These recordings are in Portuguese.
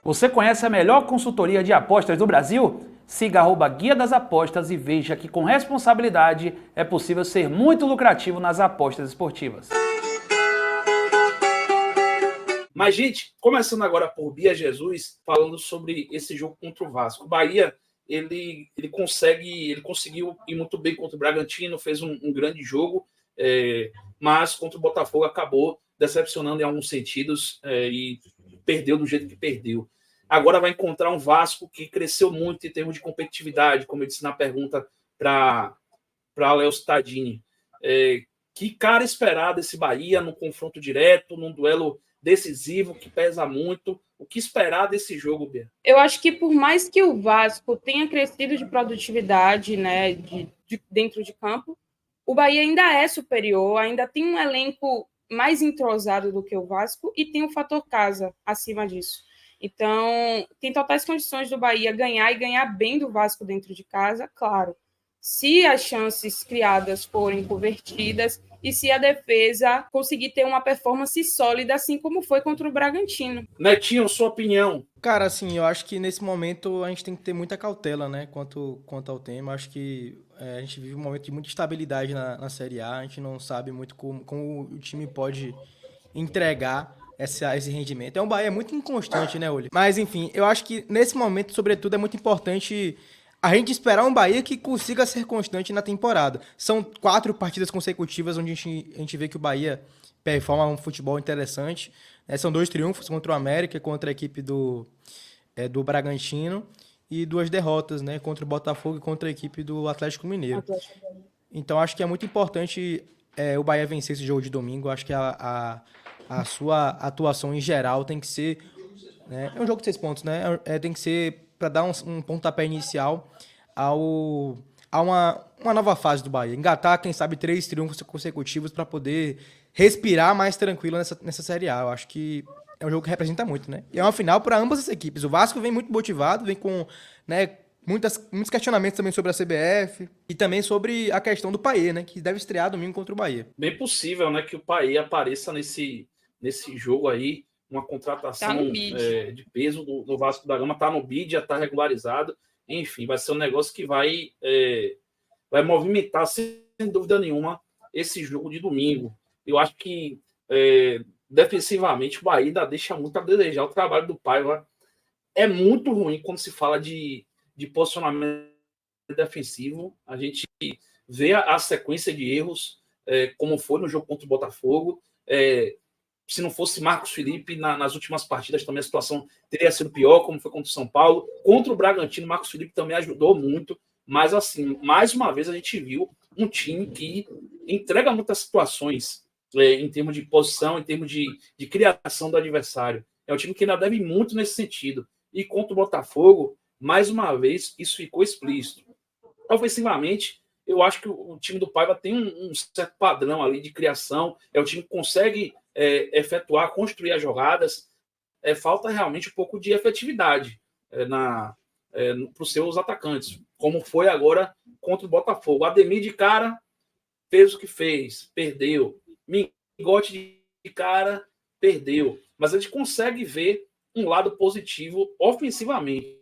Você conhece a melhor consultoria de apostas do Brasil? Siga @Guia das Apostas e veja que com responsabilidade é possível ser muito lucrativo nas apostas esportivas. Mas, gente, começando agora por Bia Jesus, falando sobre esse jogo contra o Vasco. O Bahia, ele conseguiu ir muito bem contra o Bragantino, fez um grande jogo, mas contra o Botafogo acabou decepcionando em alguns sentidos e perdeu do jeito que perdeu. Agora vai encontrar um Vasco que cresceu muito em termos de competitividade, como eu disse na pergunta para Léo Cittadini. Que cara esperar desse Bahia num confronto direto, num duelo decisivo que pesa muito? O que esperar desse jogo, Bia? Eu acho que por mais que o Vasco tenha crescido de produtividade, né, dentro de campo, o Bahia ainda é superior, ainda tem um elenco mais entrosado do que o Vasco e tem o fator casa acima disso. Então, tem totais condições do Bahia ganhar e ganhar bem do Vasco dentro de casa, claro. Se as chances criadas forem convertidas e se a defesa conseguir ter uma performance sólida, assim como foi contra o Bragantino. Netinho, sua opinião? Cara, assim, eu acho que nesse momento a gente tem que ter muita cautela, né, quanto ao tema. Acho que a gente vive um momento de muita instabilidade na Série A, a gente não sabe muito como o time pode entregar esse rendimento. É um Bahia muito inconstante, né, Oli? Mas, enfim, eu acho que nesse momento, sobretudo, é muito importante a gente esperar um Bahia que consiga ser constante na temporada. São 4 partidas consecutivas onde a gente vê que o Bahia performa um futebol interessante. São 2 triunfos contra o América, contra a equipe do Bragantino, e 2 derrotas, né, contra o Botafogo e contra a equipe do Atlético Mineiro. Então, acho que é muito importante o Bahia vencer esse jogo de domingo. Acho que a sua atuação em geral tem que ser... né, é um jogo de 6 pontos, né? Tem que ser para dar um pontapé inicial a uma nova fase do Bahia. Engatar, quem sabe, 3 triunfos consecutivos para poder respirar mais tranquilo nessa Série A. Eu acho que é um jogo que representa muito, né? E é uma final para ambas as equipes. O Vasco vem muito motivado, vem com, né, muitos questionamentos também sobre a CBF e também sobre a questão do Payet, né, que deve estrear domingo contra o Bahia. Bem possível, né, que o Payet apareça nesse jogo aí, uma contratação de peso do Vasco da Gama, está no bid, já está regularizado. Enfim, vai ser um negócio que vai movimentar, sem dúvida nenhuma, esse jogo de domingo. Eu acho que defensivamente o Bahia ainda deixa muito a desejar. O trabalho do Paiva é muito ruim quando se fala de posicionamento defensivo. A gente vê a sequência de erros, como foi no jogo contra o Botafogo. Se não fosse Marcos Felipe nas últimas partidas, também a situação teria sido pior, como foi contra o São Paulo. Contra o Bragantino, Marcos Felipe também ajudou muito. Mas, assim, mais uma vez a gente viu um time que entrega muitas situações em termos de posição, em termos de criação do adversário. É um time que ainda deve muito nesse sentido. E contra o Botafogo, mais uma vez, isso ficou explícito. Ofensivamente, eu acho que o time do Paiva tem um certo padrão ali de criação. É o time que consegue efetuar, construir as jogadas. Falta realmente um pouco de efetividade para os seus atacantes, como foi agora contra o Botafogo. Ademir de cara fez o que fez, perdeu. Mingote de cara, perdeu. Mas a gente consegue ver um lado positivo ofensivamente.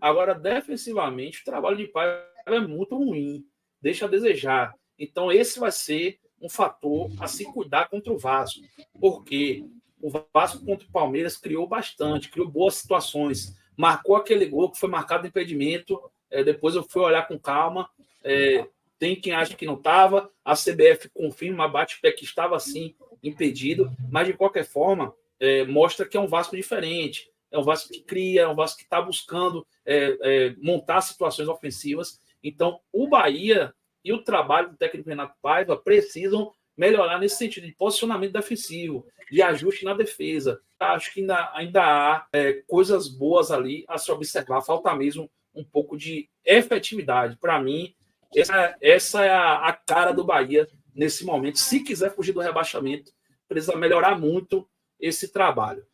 Agora, defensivamente, o trabalho de Paiva é muito ruim, deixa a desejar. Então, esse vai ser um fator a se cuidar contra o Vasco, porque o Vasco contra o Palmeiras criou bastante, criou boas situações, marcou aquele gol que foi marcado de impedimento, depois eu fui olhar com calma, tem quem acha que não estava, a CBF confirma, bate-pé que estava sim impedido, mas de qualquer forma mostra que é um Vasco diferente, é um Vasco que cria, é um Vasco que está buscando montar situações ofensivas. Então o Bahia e o trabalho do técnico Renato Paiva precisam melhorar nesse sentido de posicionamento defensivo, de ajuste na defesa. Acho que ainda há coisas boas ali a se observar, falta mesmo um pouco de efetividade. Para mim, essa é a cara do Bahia nesse momento. Se quiser fugir do rebaixamento, precisa melhorar muito esse trabalho.